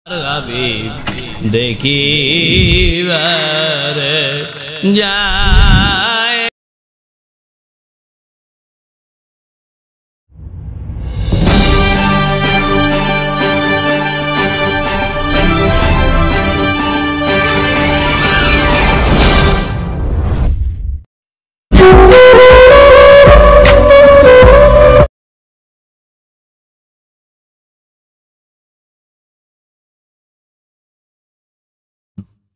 হাবিব দেখিবার যায়।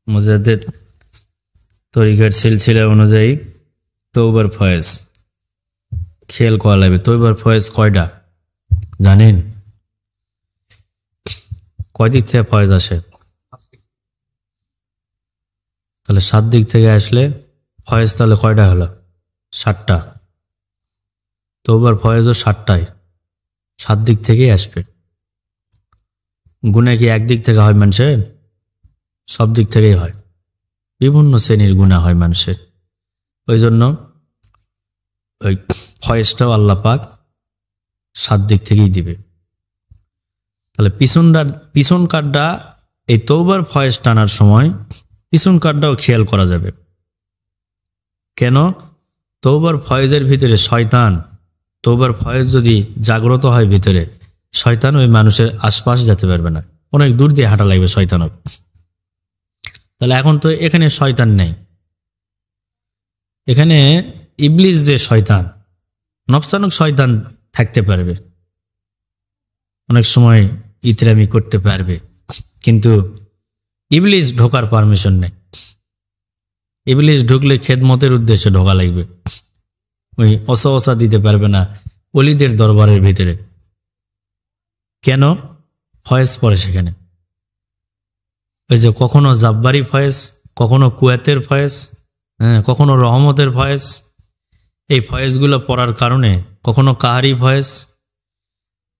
মুজাদ্দিদ তরিকার সিলসিলা অনুযায়ী তওবার ফয়েজ খেয়াল করা লাগবে। তওবার ফয়েজ কয়টা জানেন? কয় দিক থেকে ফয়েজ আসে? তাহলে 7 দিক থেকে আসলে ফয়েজ তাহলে কয়টা হলো? 7টা। তওবার ফয়েজও 7টাই, 7 দিক থেকেই আসবে। গুনাহ কি এক দিক থেকে হয় মানুষের? সব দিক থেকেই হয়, বিভিন্ন শ্রেণীর গুনাহ হয় মানুষের। ওই জন্য ওই ফয়েজটাও আল্লাহ পাক 7 দিক থেকেই দিবে। তাহলে পিছন কাঠটা এই তওবার ফয়েজ টানার সময় পিছন কাঠটাও খেয়াল করা যাবে। কেন? তওবার ফয়েজের ভিতরে শয়তান, তওবার ফয়েজ যদি জাগ্রত হয় ভিতরে, শয়তান ওই মানুষের আশপাশ যেতে পারবে না, অনেক দূর দিয়ে হাঁটা লাগবে শয়তানও। তাহলে এখন তো এখানে শয়তান নেই, এখানে ইবলিস যে শয়তান, নফসানুক শয়তান থাকতে পারবে, অনেক সময় ইতরামি করতে পারবে, কিন্তু ইবলিস ঢোকার পারমিশন নেই। ইবলিস ঢুকলে খেদমতের উদ্দেশ্যে ঢোকা লাগবে, ওই অসা দিতে পারবে না ওলিদের দরবারের ভিতরে। কেন? ফয়েজ পড়ে সেখানে। ওই যে কখনো জাব্বারি ফয়েজ, কখনো কুয়াতের ফয়েজ, কখনো রহমতের ফয়েজ। এই ফয়েজগুলো পড়ার কারণে, কখনো কাহারি ফয়েজ,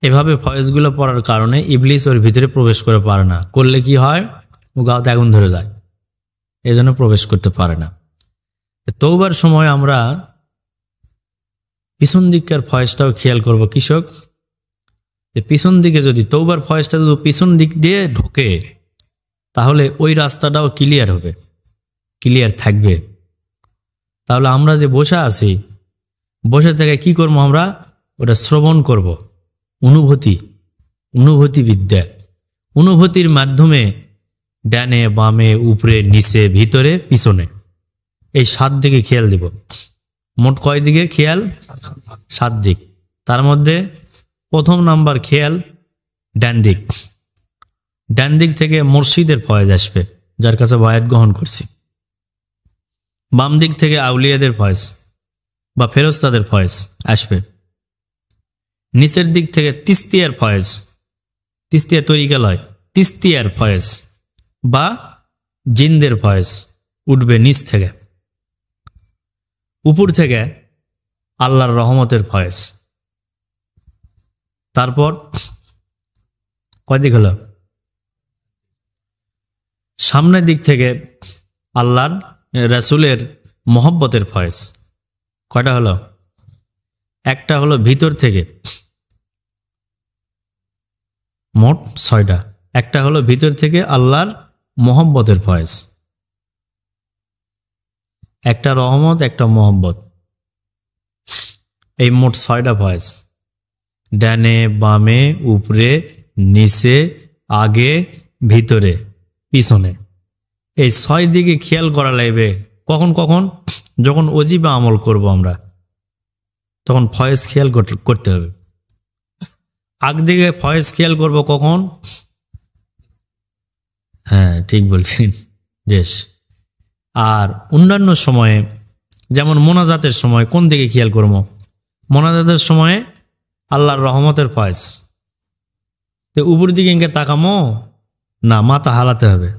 এভাবে ফয়েজগুলো পড়ার কারণে ইবলিস ওর ভিতরে প্রবেশ করে পারে না। করলে কি হয়? ও গাওতে আগুন ধরে যায়, এই জন্য প্রবেশ করতে পারে না। তওবার সময় আমরা পিছন দিককার ফয়েজটাও খেয়াল করব। কৃষক পিছন দিকে যদি তওবার ফয়েজটা যদি পিছন দিক দিয়ে ঢোকে, তাহলে ওই রাস্তাটাও ক্লিয়ার হবে, ক্লিয়ার থাকবে। তাহলে আমরা যে বসে আছি, বসে থেকে কি করবো? আমরা ওটা শ্রবণ করব, অনুভূতি বিদ্যা। অনুভূতির মাধ্যমে ডানে বামে উপরে নিচে ভিতরে পিছনে এই 7 দিকে খেয়াল দিব। মোট কয় দিকে খেয়াল? 7 দিক। তার মধ্যে প্রথম নাম্বার খেয়াল ডান দিক। ডান দিক থেকে মুর্শিদের ফয়েজ আসবে, যার কাছে বায়াত গ্রহণ করছি। বাম দিক থেকে আউলিয়াদের ফয়েজ বা ফেরেশতাদের ফয়েজ আসবে। নিচের দিক থেকে তিস্তিয়ার ফয়েজ, তিস্তিয়া তরিকা লয়, তিস্তিয়ার ফয়েজ বা জিনদের ফয়েজ উঠবে নিচ থেকে। উপর থেকে আল্লাহর রহমতের ফয়েজ। তারপর কয় দিক হলো? সামনের দিক থেকে আল্লাহর রাসূলের মহব্বতের ফয়েজ। কয়টা হলো? একটা হলো ভিতর থেকে, মোট 6টা। একটা হলো ভিতর থেকে আল্লাহর মহব্বতের ফয়েজ, একটা রহমত, একটা মহব্বত, এই মোট 6টা ফয়েজ। ডানে বামে উপরে নিচে আগে ভিতরে পিছনে, এই 6 দিকে খেয়াল করা লাগবে। কখন কখন? যখন ওজিবা আমল করব আমরা, তখন ফয়েজ খেয়াল করতে হবে। আগ দিকে ফয়েজ খেয়াল করব কখন? হ্যাঁ, ঠিক বলছেন বেশ। আর অন্যান্য সময়ে, যেমন মোনাজাতের সময় কোন দিকে খেয়াল করব? মোনাজাতের সময়ে আল্লাহর রহমতের ফয়েজ। তো উপর দিকে ইনকে তাকামো না, মাথা হালাতে হবে।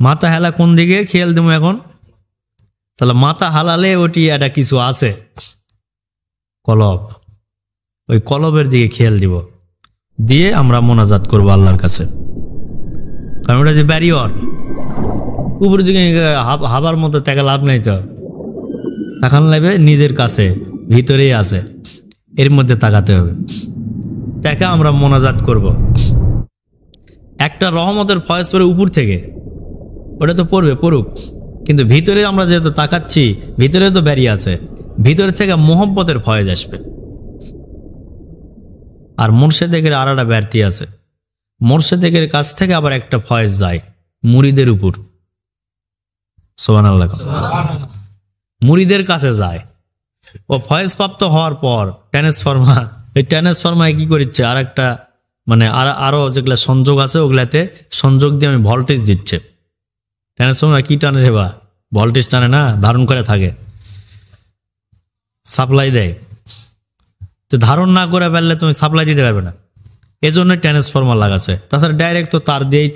মাথা হেলা কোন দিকে খেয়াল দেবো এখন? তাহলে মাথা হালালে ওটি একটা কিছু আছে, কলব, ওই কলবের দিকে খেয়াল দিব, দিয়ে আমরা মোনাজাত করব আল্লাহর কাছে। কারণ ওটা যে ব্যারিয়ার, উপর দিকে হাবার মতো তাকা লাভ নাই, তো তাকান লাগবে নিজের কাছে, ভিতরেই আছে, এর মধ্যে তাকাতে হবে। তাকে আমরা মোনাজাত করব। একটা রহমতের ফয়েজ পড়ে উপর থেকে, ওটা তো পড়বে, পড়ুক, কিন্তু ভিতরে আমরা যেহেতু তাকাচ্ছি, ভিতরে তো বেরিয়ে আছে, ভিতরে থেকে মোহব্বতের ফয়েজ আসবে। আর মুর্শেদের আর একটা ব্যর্থী আছে, মুর্শেদের কাছ থেকে আবার একটা ফয়েজ যায় মুরিদের উপর। সুবহানাল্লাহ। মুরিদের কাছে যায়, ও ফয়েজ প্রাপ্ত হওয়ার পর ট্রান্সফরমার, এই ট্রান্সফরমার কি করছে, আর একটা মানে আরো যেগুলা সংযোগ আছে ওগুলাতে সংযোগ দিয়ে আমি ভোল্টেজ দিচ্ছে। ট্রান্সফরমার কি টানে রে বা, ভোল্টেজ টানে না, ধারণ করে থাকে, সাপ্লাই দেয়। তো ধারণ না করে পারলে তুমি সাপ্লাই দিতে পারবে না, এজন্য ট্রান্সফরমার লাগাছে। তাছাড়া ডাইরেক্ট তো তার দিয়েই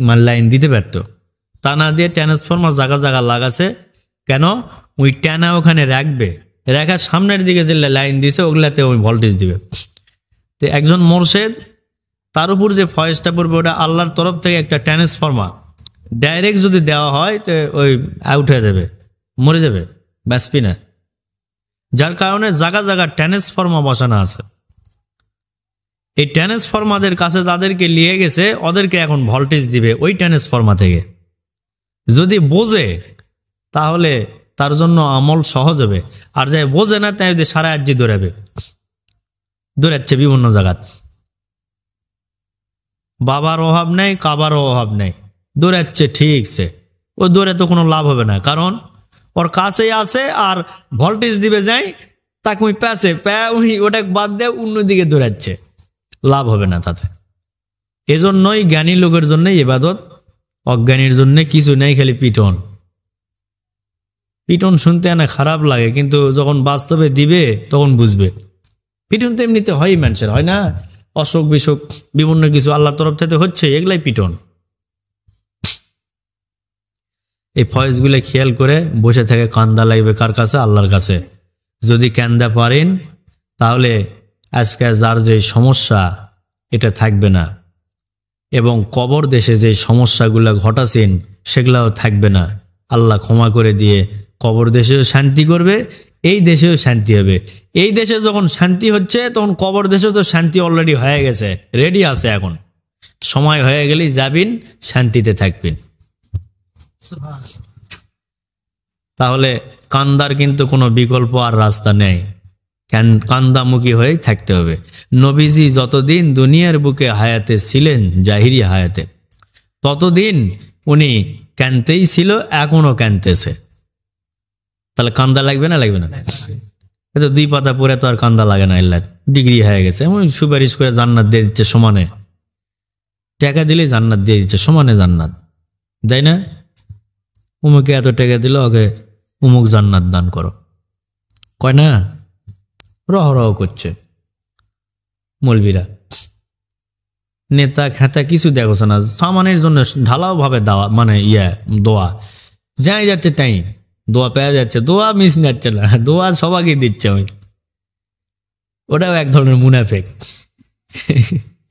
মানে লাইন দিতে পারতো, তা না দিয়ে ট্রান্সফরমার জায়গা জায়গা লাগাছে। কেন? ওই ট্যানা ওখানে রাখবে, রাখার সামনের দিকে যে লাইন দিছে ওগুলাতে ওই ভোল্টেজ দিবে। তো একজন মোর্শেদ, তার উপর যে ফয়েজটা পড়বে ওটা আল্লাহর তরফ থেকে একটা ট্রান্সফরমার ডাইরেক্ট যদি দেওয়া হয় তো ওই আউট হয়ে যাবে, মরে যাবে, বাঁচবি না। যার কারণে জায়গা জায়গা ট্রান্সফরমার বসানো আছে। এই ট্রান্সফরমারদের কাছে যাদেরকে নিয়ে গেছে ওদেরকে এখন ভোল্টেজ দিবে ওই ট্রান্সফরমার থেকে। যদি বোঝে তাহলে তার জন্য আমল সহজ হবে, আর যাই বোঝে না তাই সারা আজ্জি দৌড়াবে, দৌড়াচ্ছে বিভিন্ন জায়গাত। বাবার অভাব নেই, কাবারও অভাব নেই, দৌড়াচ্ছে ঠিকছে। ও দৌড়ে তো কোনো লাভ হবে না, কারণ ওর কাছেই আছে আর ভোল্টেজ দিবে যাই তাকে ওই প্যাসে ওটা বাদ দিয়ে অন্যদিকে দৌড়াচ্ছে, লাভ হবে না তাতে। এজন্যই জ্ঞানী লোকের জন্য ইবাদত, অজ্ঞানীর জন্য কিছু নেই, খালি পিটন। পিটন শুনতে না খারাপ লাগে, কিন্তু যখন বাস্তবে দিবে তখন বুঝবে। পিটন তো এমনিতে হয়, মানুষের হয় না, অসুখ বিসুখ বিভিন্ন কিছু আল্লাহর তরফ থেকে হচ্ছে, এগুলাই পিটন। এই ফয়েজগুলো খেয়াল করে বসে থেকে কান্দা লাগবে কার কাছে? আল্লাহর কাছে। যদি কান্দা পারেন তাহলে আজকে যার যে সমস্যা এটা থাকবে না, এবং কবর দেশে যে সমস্যাগুলো ঘটাছেন সেগুলাও থাকবে না। আল্লাহ ক্ষমা করে দিয়ে কবর দেশেও শান্তি করবে, এই দেশেও শান্তি হবে। এই দেশে যখন শান্তি হচ্ছে তখন কবর দেশেও তো শান্তি অলরেডি হয়ে গেছে, রেডি আছে। এখন সময় হয়ে গেলেই যাবেন, শান্তিতে থাকবেন। তাহলে কান্দার কিন্তু কোনো বিকল্প আর রাস্তা নেই, কান্দামুখী হয়ে থাকতে হবে। নবীজি যতদিন দুনিয়ার বুকে হায়াতে ছিলেন, জাহিরি হায়াতে, ততদিন উনি কানতেই ছিল, এখনো কানতেছে। তাহলে কান্দা লাগবে না? লাগবে না? তো 2 পাতা পরে তো আর কান্দা লাগে না, আল্লাহ ডিগ্রি হয়ে গেছে। এমন সুপারিশ করে জান্নাত দিয়ে দিচ্ছে সমানে, টাকা দিলে জান্নাত দিয়ে দিচ্ছে সমানে, জান্নাত দেয় না? উমুকে এত টাকা দিল, ওকে উমুক জান্নাত দান করো, কয় না? রহ রহ করছে মৌলবীরা। নেতা খেতা কিছু দেখছে না, সামানের জন্য ঢালাও ভাবে দেওয়া, মানে দোয়া যাই যাচ্ছে তাই দোয়া পেয়ে যাচ্ছে, দোয়া মিস যাচ্ছে না, দোয়া সবাইকে দিচ্ছে। আমি ওটাও এক ধরনের মুনাফেক,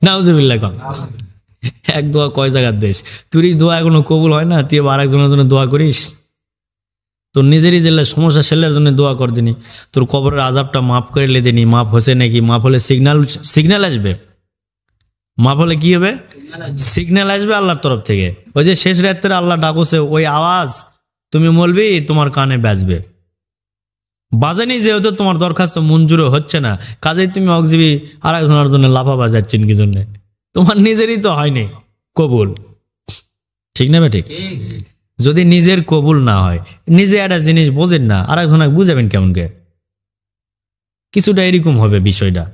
নাউজুবিল্লাহ। কম এক দোয়া কয় জায়গার দেশ, তুই দোয়া এখনো কবুল হয় না, তুই আর একজনের জন্য দোয়া করিস? তোর নিজেরই জেলার সমস্যা সেলের জন্য দোয়া কর দিনি, তোর কবরের আজাবটা মাফ করে লে দিনি। মাফ হচ্ছে নাকি? মাফ হলে সিগন্যাল আসবে। মাফ হলে কি হবে? সিগন্যাল আসবে আল্লাহর তরফ থেকে। ওই যে শেষ রাত্রে আল্লাহ ডাকছে, ওই আওয়াজ তুমি বলবি, তোমার কানে বাজবে। বাজেনি যেহেতু তোমার দরখাস্ত মঞ্জুরও হচ্ছে না, কাজেই তুমি অকজিবি আর একজনের জন্য লাফা বাজাচ্ছেন কি জন্য? তোমার নিজেরই তো হয়নি কবুল, ঠিক না? ঠিক। যদি নিজের কবুল না হয়, নিজে একটা জিনিস বোঝেন না, আর একজনকে বুঝাবেন কেমন কে? কিছুটা এরকম হবে বিষয়টা।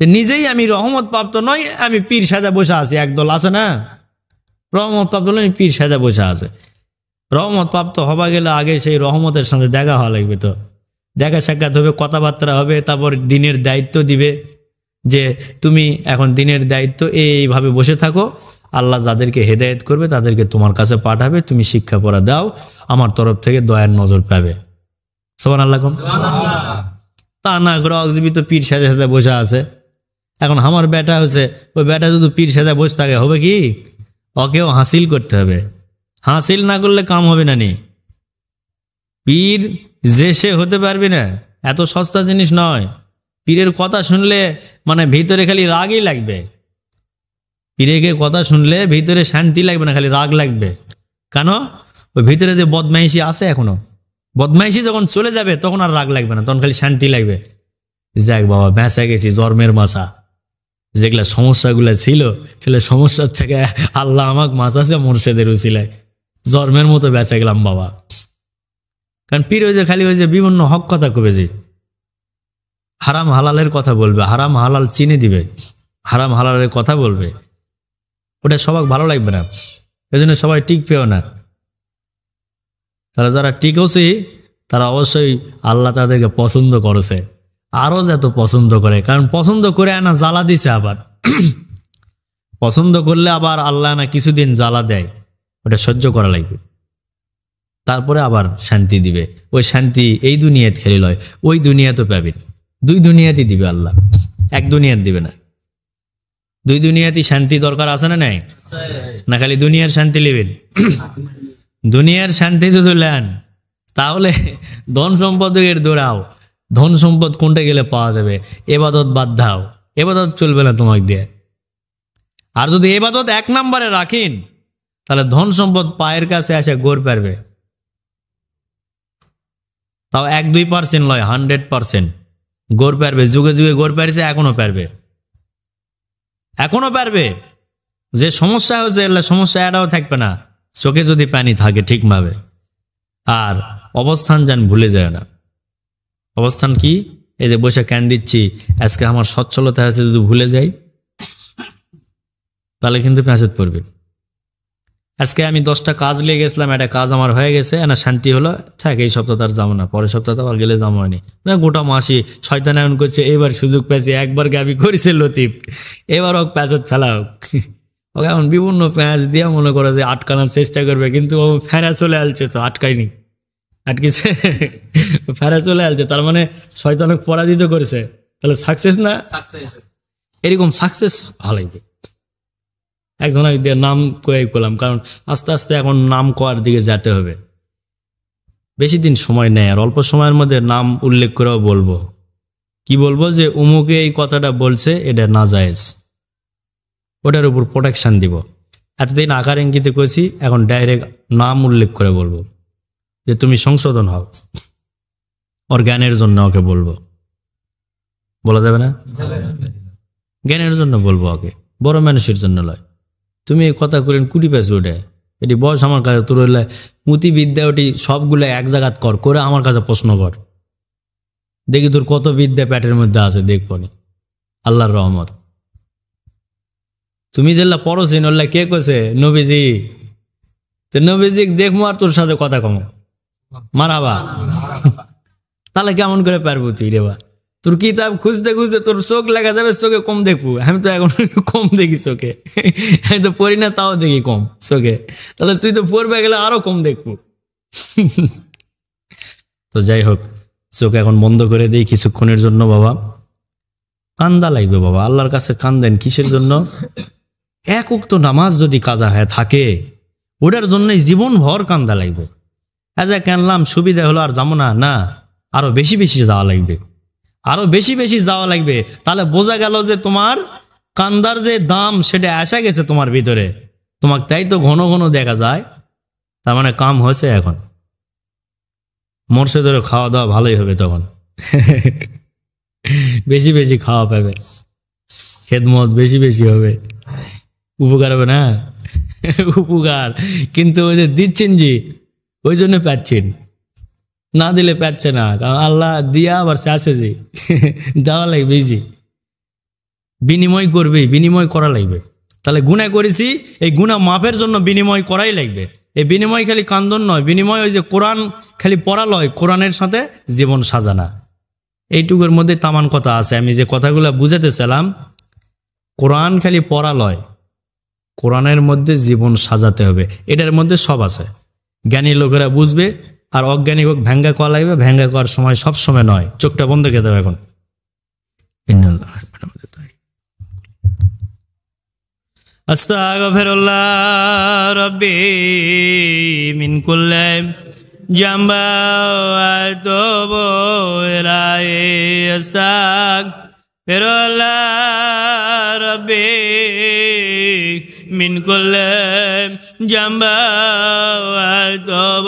নিজেই আমি রহমত প্রাপ্ত নয়, আমি পীর সাজা বসে আছি। একদল আছে না, রহমত প্রাপ্ত নয়, পীর সাজা বসে আছে। রহমত প্রাপ্ত হবা গেলে আগে সেই রহমতের সঙ্গে দেখা হওয়া লাগবে, তো দেখা সাক্ষাৎ হবে, কথাবার্তা হবে, তারপর দিনের দায়িত্ব দিবে যে তুমি এখন দিনের দায়িত্ব এইভাবে বসে থাকো, আল্লাহ যাদেরকে হেদায়েত করবে তাদেরকে তোমার কাছে পাঠাবে, তুমি শিক্ষা পড়া দাও, আমার তরফ থেকে দয়ার নজর পাবে। সুবহানাল্লাহ। তা না করে অজীবিত পীর সাজা সাজা বসে আছে। এখন আমার বেটা হচ্ছে, ওই বেটা যদি পীর সাজা বসে থাকে হবে কি? ওকেও হাসিল করতে হবে, হাসিল না করলে কাম হবে না। নি পীর যে সে হতে পারবি না, এত সস্তা জিনিস নয়। পীরের কথা শুনলে মানে ভিতরে খালি রাগই লাগবে। পীরেকে কথা শুনলে ভিতরে শান্তি লাগবে না, খালি রাগ লাগবে। কেন? ওই ভিতরে যে বদমাইশি আছে এখনো, বদমাইশি যখন চলে যাবে তখন আর রাগ লাগবে না, তখন খালি শান্তি লাগবে। যাক বাবা, বেঁচে গেছি জন্মের মাছা। যেগুলা সমস্যাগুলো ছিল সেগুলো সমস্যার থেকে আল্লাহ আমাকে মাছাছে মুর্শেদের উসিলায়, জন্মের মতো বেঁচে গেলাম বাবা। কারণ পীর ওই যে খালি ওই যে বিভিন্ন হক কথা কবে, যে হারাম হালালের কথা বলবে, হারাম হালাল চিনে দিবে, হারাম হালালের কথা বলবে, ওটা সবাই ভালো লাগবে না, এই জন্য সবাই টিক পেও না। তারা যারা টিক হচ্ছে তারা অবশ্যই আল্লাহ তাদেরকে পছন্দ করেছে, আরো যত পছন্দ করে, কারণ পছন্দ করে আনা জ্বালা দিছে আবার পছন্দ করলে আবার আল্লাহ না কিছুদিন জ্বালা দেয়, ওটা সহ্য করা লাগবে, তারপরে আবার শান্তি দিবে। ওই শান্তি এই দুনিয়াত খেলি লয়, ওই দুনিয়াতে পাবেন, দুই দুনিয়াতেই দিবে আল্লাহ, এক দুনিয়াত দিবে না। দুই দুনিয়াতেই শান্তি দরকার আছে না নাই? না খালি দুনিয়ার শান্তি নেবেন? দুনিয়ার শান্তি যদি নেন তাহলে ধন সম্পদের দৌড়াও, ধন সম্পদ কোনটা গেলে পাওয়া যাবে, এবাদত বাদ দাও, এবাদত চলবে না তোমাকে দিয়ে। আর যদি এবাদত এক নম্বরে রাখেন তাহলে ধন সম্পদ পায়ের কাছে এসে গোর পারবে, তাও 1-2% লয়, 100% গোর পারবে। যুগে যুগে গোর পারছে, এখনো পারবে, এখনো পারবে। যে সমস্যা হয়েছে এলে সমস্যা এটাও থাকবে না, চোখে যদি পানি থাকে ঠিকভাবে। আর অবস্থান যেন ভুলে যায় না। অবস্থান কি? এই যে বসে ক্যান দিচ্ছি, আজকে আমার সচ্ছলতা আছে, যদি ভুলে যাই তাহলে কিন্তু প্যাঁচেত পড়বে। আজকে আমি 10টা কাজ নিয়ে গেছিলাম, একটা কাজ আমার হয়ে গেছে, না শান্তি হলো, থাক এই সপ্তাহ তার যাবো না, পরের সপ্তাহ আবার গেলে যাবো হয়নি না, গোটা মাসি শয়তান এমন করছে। এবার সুযোগ পেয়েছে, একবার গাবি করেছে লতিফ, এবার ওকে প্যাঁচত ফেলা হোক। ওকে এখন বিভিন্ন প্যাঁচ দিয়ে মনে করে যে আটকানোর চেষ্টা করবে, কিন্তু ও ফেরা চলে আসছে, তো আটকায়নি, আটকেছে ফেরা চলে আসছে, তার মানে শয়তানক পরাজিত করেছে, তাহলে সাকসেস না? এরকম সাকসেস ভালো লাগবে। একজন দিয়ে নাম কয়ে করলাম, কারণ আস্তে আস্তে এখন নাম করার দিকে যেতে হবে, বেশি দিন সময় নেই, আর অল্প সময়ের মধ্যে নাম উল্লেখ করেও বলবো। কি বলবো? যে উমুকে এই কথাটা বলছে, এটা না জায়েজ, ওটার উপর প্রোটেকশন দিব। এতদিন আকার ইঙ্গিতে করেছি, এখন ডাইরেক্ট নাম উল্লেখ করে বলবো যে তুমি সংশোধন হও, ওর জ্ঞানের জন্য ওকে বলবো। বলা যাবে না? জ্ঞানের জন্য বলবো ওকে, বড় মানুষের জন্য লয়। তুমি এই কথা করেন কুটি পেয়েছো, ওটা এটি বয়স আমার কাছে, তোর হইলে পুঁতি বিদ্যা ওটি সবগুলো এক জায়গাত করে আমার কাছে প্রশ্ন কর, দেখি তোর কত বিদ্যা পেটের মধ্যে আছে, দেখবো নি, আল্লাহর রহমত। তুমি যেগুলা পড়োছেন ওল্লা কে কছে? নবীজি। তো নবীজি দেখবো আর তোর সাথে কথা কম মারাবা, তাহলে কেমন করে পারবো তুই রে? বা তোর কিতাব খুঁজতে খুঁজতে তোর চোখ লেগে যাবে, চোখে কম দেখবো। আমি তো এখন কম দেখি চোখে, আমি তো পড়ি না, তাও দেখি কম চোখে, তাহলে তুই তো পড়বে গেলে আরো কম দেখবো। তো যাই হোক, চোখ এখন বন্ধ করে দিই কিছুক্ষণের জন্য। বাবা কান্দা লাগবে, বাবা আল্লাহর কাছে কান্দেন কিসের জন্য? এক উক্ত নামাজ যদি কাজা হয়ে থাকে, ওটার জন্যই জীবন ভর কান্দা লাগবে। যা কেনলাম সুবিধা হলো আর যাবো না, না আরো বেশি বেশি যাওয়া লাগবে, আরো বেশি বেশি যাওয়া লাগবে। তাহলে বোঝা গেল যে তোমার কান্দার যে দাম সেটা আসা গেছে তোমার ভিতরে, তোমাকে তাই তো ঘন ঘন দেখা যায়, তার মানে কাম হয়েছে। এখন মোর্শেদের খাওয়া দাওয়া ভালোই হবে, তখন বেশি বেশি খাওয়া পাবে, খেদমত বেশি বেশি হবে, উপকার হবে না? উপকার। কিন্তু ওই যে দিচ্ছেন জি, ওই জন্য পাচ্ছেন, না দিলে পাচ্ছে না, কারণ আল্লাহ দিয়া আবার চাষে যে দেওয়া লাগবে, জি বিনিময় করবে, বিনিময় করা লাগবে। তাহলে গুনাহ করেছি, এই গুনাহ মাফের জন্য বিনিময় করাই লাগবে। এই বিনিময় খালি কান্দন নয়, বিনিময় ওই যে কোরআন খালি পড়া লয়, কোরআনের সাথে জীবন সাজানা, এইটুকুর মধ্যে তামান কথা আছে। আমি যে কথাগুলো বুঝাতেছিলাম, কোরআন খালি পড়া লয়, কোরআনের মধ্যে জীবন সাজাতে হবে, এটার মধ্যে সব আছে। জ্ঞানী লোকেরা বুঝবে, আর অজ্ঞানী হোক ভেঙ্গা করা লাগবে। ভেঙ্গা করার সময় সব সময় নয়, চোখটা বন্ধ করে দেবে। এখন আস্তাগফিরুল্লাহ রাব্বি মিন কুল্লি জামবা ওয়া আতুবু ইলাইহি। আস্তাগফিরুল্লাহ রাব্বি من كل جنب وأتوب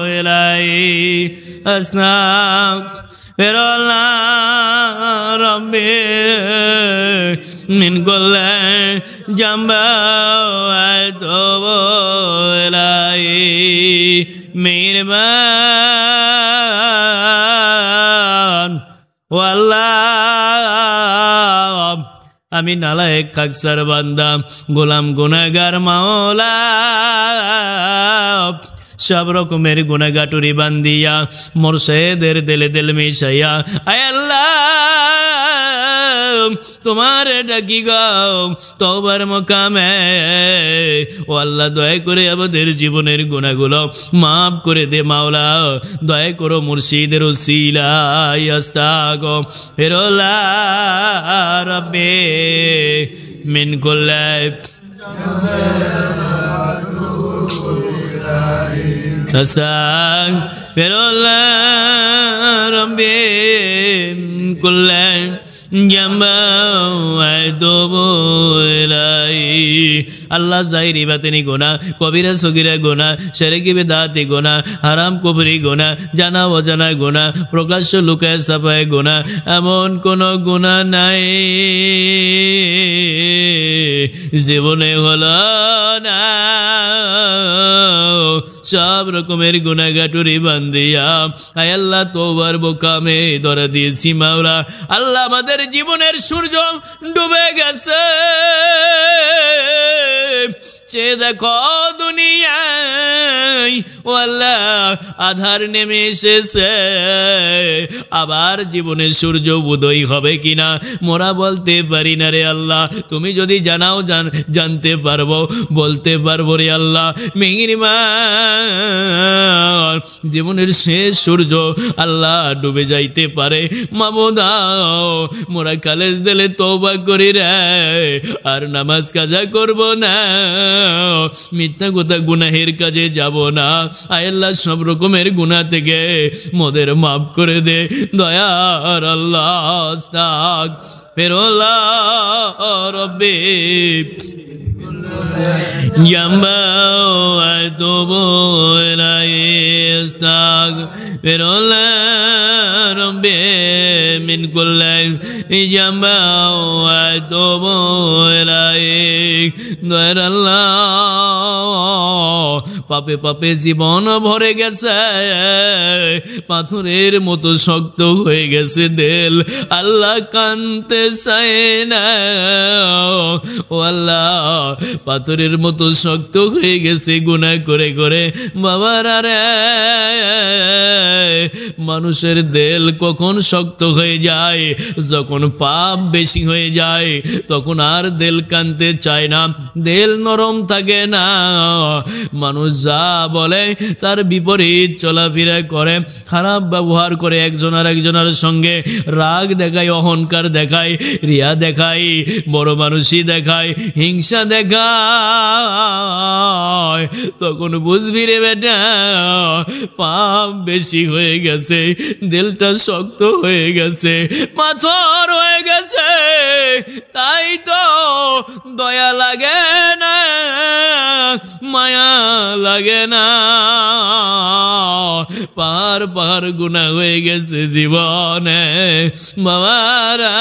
إليه أستغفر الله ربي من كل جنب وأتوب إليه مهربان والله আমি নালায়েক খাকসার বান্দা গোলাম গুনাহগার মাওলা সব রকমের গুনাহগাটুরি বান্দিয়া মুর্শিদের দিলে দিল মিশাইয়া আয় আল্লাহ তোমার ডাকি গো তওবার মুকামে ও আল্লাহ দয়া করে আমাদের জীবনের গুনাহগুলো maaf করে দে মাওলা দয়া করো মুর্শিদের ওসিলায় আস্তাগফিরুল্লাহ রাব্বি মিন কুল্লি আস্তাগফিরুল্লাহ রাব্বি মিন কুল্লি জামা ওয়াতুবু ইলাইহি আল্লাহ জাহিরি বাতিনি গুনাহ কবিরা সগীরা গুনাহ শিরকি বিদআতি গুনাহ হারাম কুফরি গুনাহ জানা অজানা গুনাহ প্রকাশ্য লুকায় ছাপায় গুনাহ এমন কোন গুনাহ নাই জীবনে হলো না সব রকমের গুনাহগাটুরি বান্দিয়া আয় আল্লাহ তওবার মুকামে ধরে দিয়েছি মাওলা আল্লাহ আমাদের জীবনের সূর্য ডুবে গেছে চে দেখো দুনিয়ায় ও আল্লাহ আধার নেমে এসেছে আবার জীবনের সূর্য উদয় হবে কিনা মোরা বলতে পারি না রে আল্লাহ তুমি যদি জানাও জানতে পারবো বলতে পারবো রে আল্লাহ মেহেরবান জীবনের শেষ সূর্য আল্লাহ ডুবে যাইতে পারে মাবুদ মোরা খালেস দিলে তওবা করি রে আর নামাজ কাজা করব না মিথ্যা কথা গুনাহের কাজে যাব না আয় আল্লাহ সব রকমের গুনাহ থেকে মোদের maaf করে দে দয়ার আল্লাহ আস্তাগফিরুল্লাহ রাব্বি জামা ওয়াতুবু ইলাইহি আস্তাগফিরুল্লাহ রাব্বি মিন কুল্লি জামা ওয়াতুবু ইলাইহি দয়ার আল্লাহ পাপে পাপে জীবন ভরে গেছে পাথরের মতো শক্ত হয়ে গেছে দিল আল্লাহ কানতে চায় না ও আল্লাহ পাথরের মতো শক্ত হয়ে গেছে গুনাহ করে করে বাবারা রে মানুষের দিল কখন শক্ত হয়ে যায় যখন পাপ বেশি হয়ে যায় তখন আর দিল কানতে চায় না দিল নরম থাকে না মানুষ যা বলে তার বিপরীত চলাফেরা করে খারাপ ব্যবহার করে একজন আর একজনের সঙ্গে রাগ দেখায় অহংকার দেখায় রিয়া দেখায় বড় মানুষই দেখায় হিংসা দেখায় তখন বুঝবি রে বেটা পাপ বেশি হয়ে গেছে দিলটা শক্ত হয়ে গেছে পাথর হয়ে গেছে তাই তো দয়া লাগে না মায়া লাগে না পার পার গুনাহ হয়ে গেছে জীবনে বাবারা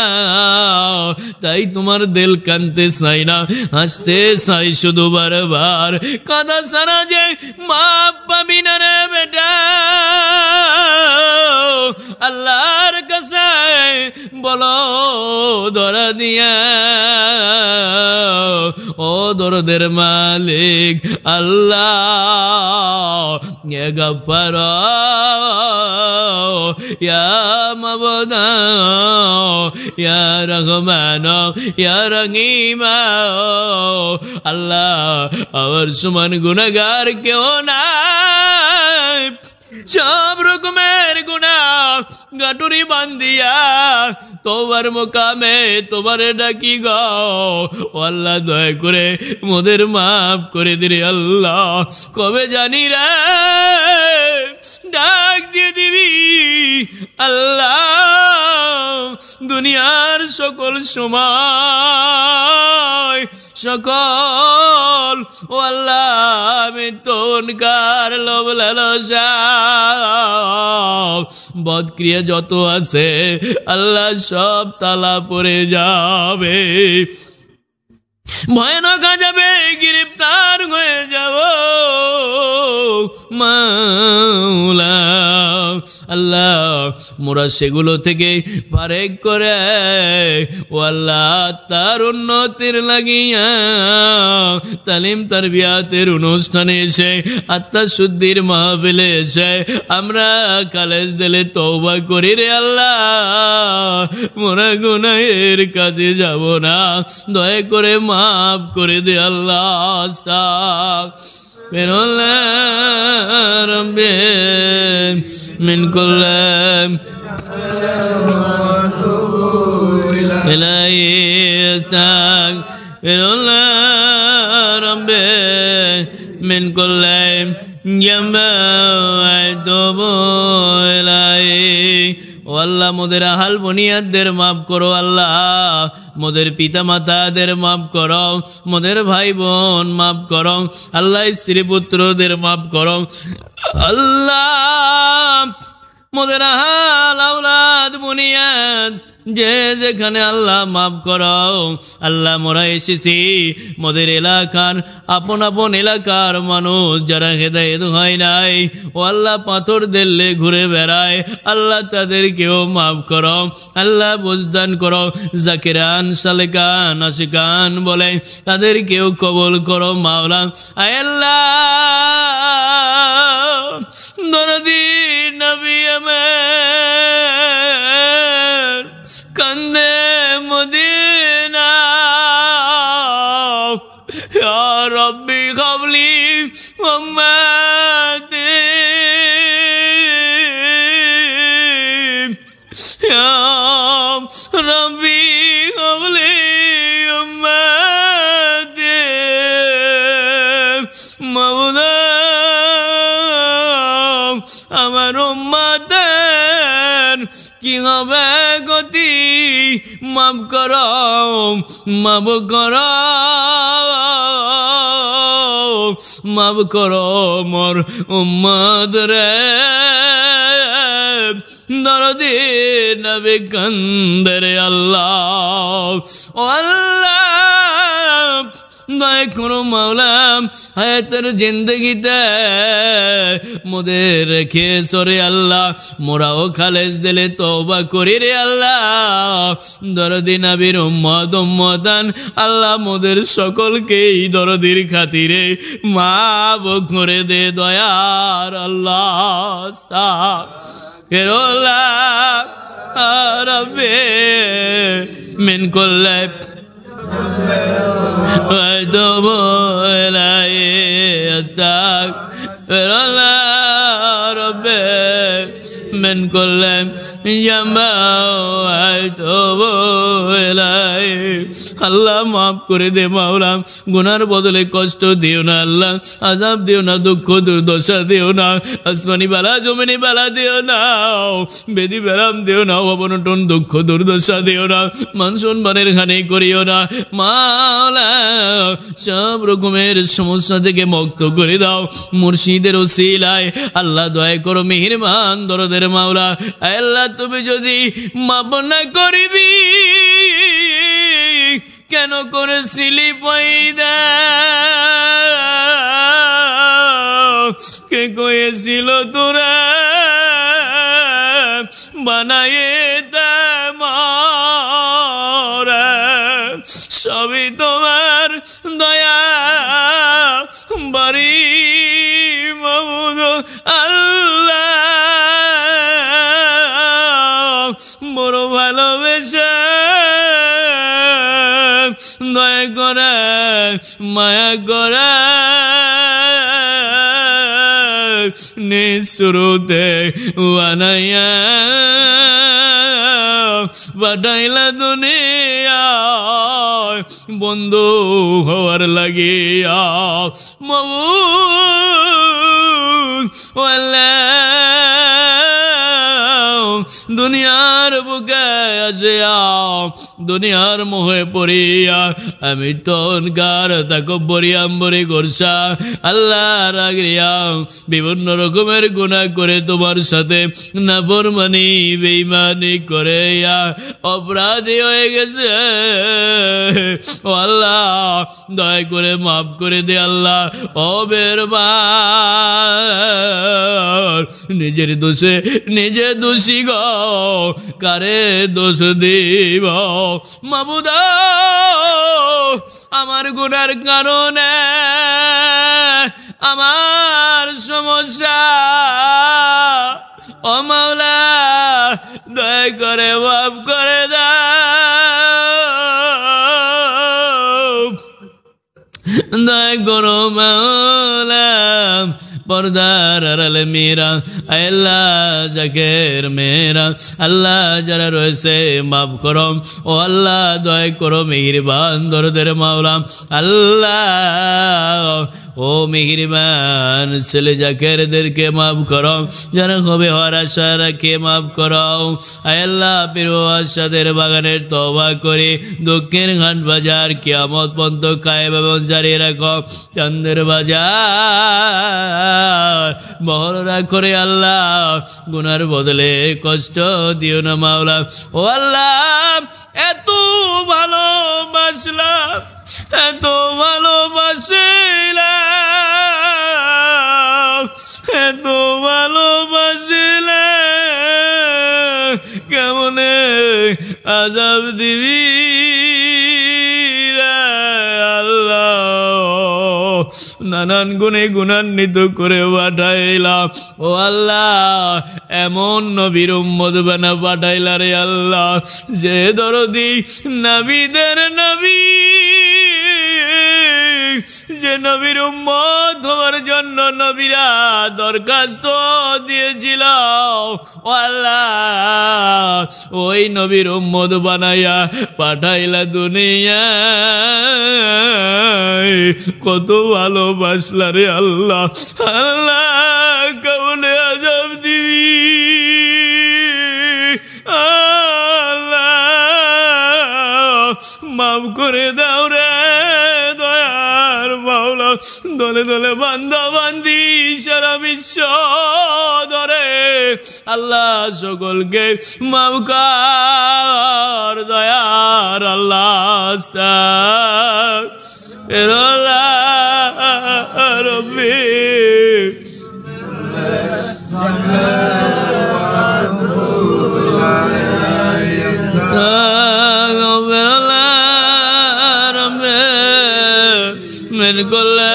তাই তোমার দিল কানতে চাই না হাসতে চাই শুধু বারবার কাঁদা ছাড়া যে মাপ পাবি না রে বেটা আল্লাহর কাছে বলো ধরা দিয়া ও দরদের মালিক আল্লাহ ইয়া গফফার ইয়া মাবুদ ইয়া রহমান ইয়া রহিম আল্লাহ আমার সমান গুনাহগার কেউ নাই সব রকমের গুনাহ গাটুরি বান্দিয়া তওবার মুকামে তোমারে ডাকি গো আল্লাহ দয়া করে মোদের maaf করে দে রে আল্লাহ কবে জানি রে ডাক দিয়ে দিবি আল্লাহ দুনিয়ার সকল সময় সকল ও আল্লাহ মৃত্যুকার লোভ লালসা বদক্রিয়া যত আছে আল্লাহ সব তালা পড়ে যাবে, ভয়ানক যাবে, গ্রেফতার হয়ে যাব মাওলা। আল্লাহ মোরা সেগুলো থেকে পারেক করে ও আল্লাহ তার উন্নতির লাগিয়া তালিম তারবিয়াতের অনুষ্ঠানে এসে আত্মা শুদ্ধির মাহফিলে এসে আমরা খালেস দিলে তওবা করি রে আল্লাহ, মোরা গুনাহের কাছে যাব না, দয়া করে মাফ করে দে আল্লাহ। আস্তাগফিরুল্লাহ রাব্বি মিন কুল্লি ইলাইহি আস্তাগফিরুল্লাহ রাব্বি মিন কুল্লি যামবি ওয়া আতুবু ইলাইহি। ও আল্লাহ মোদের আহাল বুনিয়াদদের মাফ করো আল্লাহ, মোদের পিতা মাতাদের মাফ করো, মোদের ভাই বোন মাফ করো আল্লাহ, স্ত্রী পুত্রদের মাফ করো আল্লাহ, মোদের আহাল আওলাদ বুনিয়াদ যে যেখানে আল্লাহ মাফ করো আল্লাহ। মোরা এসেছি মোদের এলাকার আপন আপন এলাকার মানুষ যারা হেদায়েত হয় নাই ও আল্লাহ পাথর দিল্লে ঘুরে বেড়ায় আল্লাহ, তাদেরকেও মাফ করো আল্লাহ, বুঝদান করো, জাকিরান সালেকান আশিকান বলে তাদেরকেও কবুল করো মাওলা। আয় আল্লাহ দরদি নবী আমার কান্দে মদিনা, ইয়া রব্বি হাবলি উম্মতি, ইয়া রব্বি হাবলি উম্মতি, মাওলা আমার উম্মতের কি হবে গতি, মাফ করো মাফ করো মাফ করো মোর উম্মত রে, দরদি নবী কান্দে রে আল্লাহ। ও আল্লাহ দয়া করো মাওলা, হায়াতের জিন্দগিতে মোদের রেখে সরে আল্লাহ, মোরাও খালেস দিলে তওবা করি রে আল্লাহ, দরদি নবীর উম্মত উম্মতান আল্লাহ মোদের সকলকেই দরদির খাতিরে মাফ করে দে দয়ার আল্লাহ। আস্তাগফিরুল্লাহ রাব্বি মিন কুল্লি وأتوب إليه أستغفر ربي من كل ذنب وأتوب إليه। আল্লাহ মাফ করে দে মাওলা, গুনার বদলে কষ্ট দিও না আল্লাহ, আযাব দিও না, দুঃখ দুর্দশা দিও না, আসমানি বালা জমিনি বালা দিও না, বেদি বেরাম দিও না, অবনটন দুঃখ দুর্দশা দিও না, মানসুন বানের খানি করিও না মাওলা, সব রকমের সমস্যা থেকে মুক্ত করে দাও মুর্শিদের ওসিলায় আল্লাহ, দয়া করো মেহেরবান দরদের মাওলা। আল্লাহ তুমি যদি মাফ না করিবি কেন করেছিলি পয়দা, কে কয়েছিল তোরা বানায়ে মরা, সবই তোমার দয়া বাড়ি মাবুদ আল্লাহ, বড় ভালোবেসে দয়া করে মায়া করে নিঃশুরুতে বানাইয়া পাঠাইলা দুনিয়ায় বন্ধু হওয়ার লাগিয়া মাবুদ আল্লাহ, দুনিয়ার বুকে আসিয়া দুনিয়ার মোহে পড়িয়া আমি তনকার তাকব্বরি আম্বরি করছা আল্লাহ রাগিয়া বিভিন্ন রকমের গুনাহ করে তোমার সাথে নাফরমানি বেঈমানি করে অপরাধী হয়ে গেছে। ও আল্লাহ দয়া করে মাফ করে দে আল্লাহ। ও মেহেরবান, নিজের দোষে নিজে দোষী গো, কারে দোষ দিব মাবুদা। আমার গুনার কারণে আমার সমস্যা, ও মাওলা দয়া করে মাফ করে দাও, দয়া করো মাওলা। পর্দার আড়ালে মেয়েরা আল্লাহ জাকের মেয়েরা আল্লাহ যারা রয়েছে মাফ করো। ও আল্লাহ দয়া করো মেহেরবান দরদের মাওলা। আল্লাহ ও মেহেরবান ছেলে জাকেরদেরকে মাফ করো, যারা হবে হওয়ার আশা রাখে মাফ করো। আল্লাহ প্রিয় আশাদের বাগানের তওবা করে দক্ষিণ ঘাট বাজার কিয়ামত পর্যন্ত কায়েম এবং জারি রাখো। চান্দের বাজার বহরা করে আল্লাহ গুনার বদলে কষ্ট দিও না মাওলা। ও আল্লাহ এত ভালোবাসলাম, এত ভালোবাসিলাম, এত ভালোবাসিলাম, কেমনে আযাব দিবি আল্লাহ। নানান গুণে গুণান্বিত করে পাঠাইলাম। ও আল্লাহ এমন নবীর উম্মত বানা পাঠাইলা রে আল্লাহ, যে দরদি নবীদের নবী, যে নবীর উম্মত হওয়ার জন্য নবীরা দরখাস্ত দিয়েছিল। ও আল্লাহ ওই নবীর উম্মত বানাইয়া পাঠাইলা দুনিয়ায়। কত ভালোবাসলা রে আল্লাহ। আল্লাহ কেমনে আযাব দিবি আল্লাহ, মাফ করে দাও রে দয়ার মাওলা। দলে দলে বান্দা বান্দি সারা বিশ্ব ধরে আল্লাহ সকলকে মাফ কর দয়ার আল্লাহ রব্বি। মেরে করলে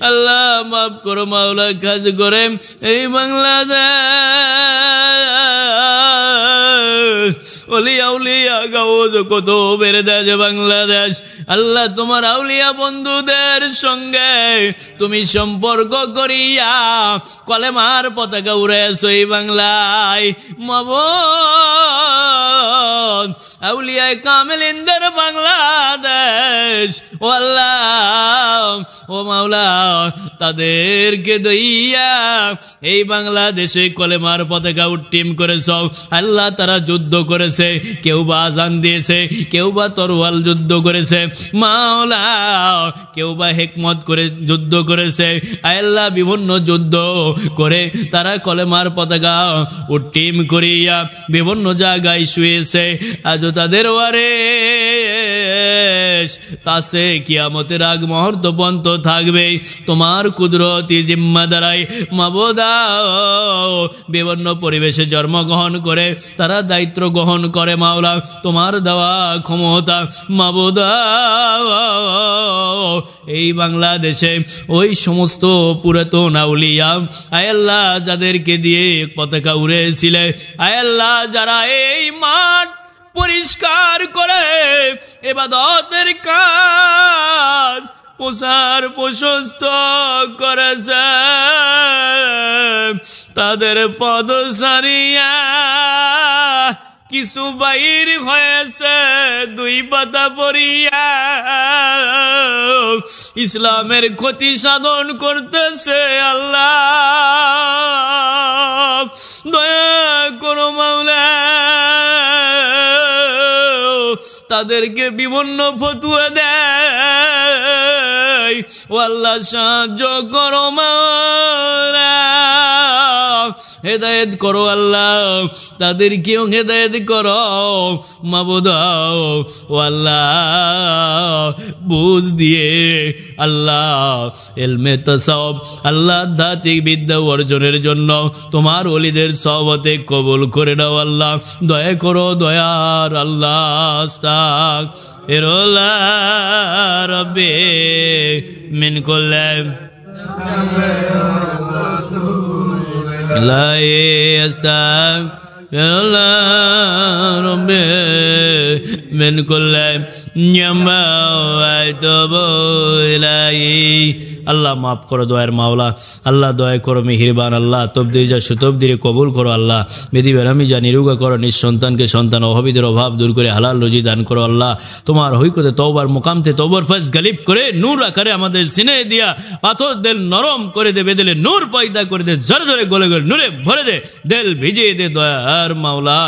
আল্লাহ মাফ করো মাওলা। কাজ করে এই বাংলাদেশ ওলিয়া উলিয়া গাওজ কত বেড়ে দেয় বাংলাদেশ। আল্লাহ তোমার আউলিয়া বন্ধুদের সঙ্গে তুমি সম্পর্ক করিয়া কলেমার পতাকা উড়াইছো এই বাংলায়। মাবুদ আউলিয়ায়ে কামেলিনদের বাংলাদেশ, ও আল্লাহ ও মাওলা তাদেরকে দইয়া এই বাংলাদেশে কলেমার পতাকা উড্ডীন করেছ। আল্লাহ তারা যুদ্ধ করেছে, কেউ বা আজান দিয়েছে, কেউ বা তরোয়াল যুদ্ধ করেছে মাওলা, কেউ বা হিকমত করে যুদ্ধ করেছে। আল্লাহ বিভিন্ন যুদ্ধ করে তারা কলেমার পতাকা উড্ডীন করিয়া বিভিন্ন জায়গায় শুয়েছে। আজও তাদের ওয়ারিস তাসে কিয়ামতের আগ মুহূর্ত পর্যন্ত থাকবে তোমার কুদরতি জিম্মাদারাই। মাবুদা বিভিন্ন পরিবেশে জন্মগ্রহণ করে তারা দায়িত্ব গ্রহণ করে মাওলা, তোমার দেওয়া ক্ষমতা মাবুদা এই বাংলাদেশে ওই সমস্ত পুরাতন আউলিয়া আল্লাহ যাদেরকে দিয়ে পতাকা উড়েছিলে, আল্লাহ যারা এই মাঠ পরিষ্কার করে ইবাদতের কাজ প্রসার প্রশস্ত করেছে, তাদের পদ সারিয়া কিছু বাইর হয়েছে দুই পাতা পড়িয়া। ইসলামের ক্ষতি সাধন করতেছে আল্লাহ দয়া করো মাওলা তাদেরকে বিভিন্ন ফতুয়া দেয় ও আল্লাহ সাহায্য করো মাওলা হেদায়েত করো আল্লাহ তাদেরকেও হেদায়েত করো মাবুদ ও আল্লাহ বুঝ দিয়ে আল্লাহ ইলমে তাসাউফ আল্লাহ আধ্যাত্মিক বিদ্যা অর্জনের জন্য তোমার ওলিদের সহবতে কবুল করে নাও আল্লাহ দয়া করো দয়ার আল্লাহ আস্তাগফিরুল্লাহ রব্বি মিন কুল্লি لا يستغفر ربي من كل يما واتوب إليه আল্লাহ মাফ করো দয়ার মাওলা আল্লাহ দয়া করো মেহেরবান আল্লাহ তবদির যা সুতবদিরে কবুল করো আল্লাহ বেদি বেরামি যা নিরুগা করো নিঃসন্তানকে সন্তান অভাবীদের অভাব দূর করে হালাল রুজি দান করো আল্লাহ তোমার হইকতে তওবার মুকামতে তওবার ফজ গালিব করে নূর আকারে আমাদের সিনে দিয়া পাথর দিল নরম করে দে বেদলে নূর পয়দা করে দে জোরে জোরে গলে গলে নূরে ভরে দে দিল ভিজিয়ে দে দয়ার মাওলা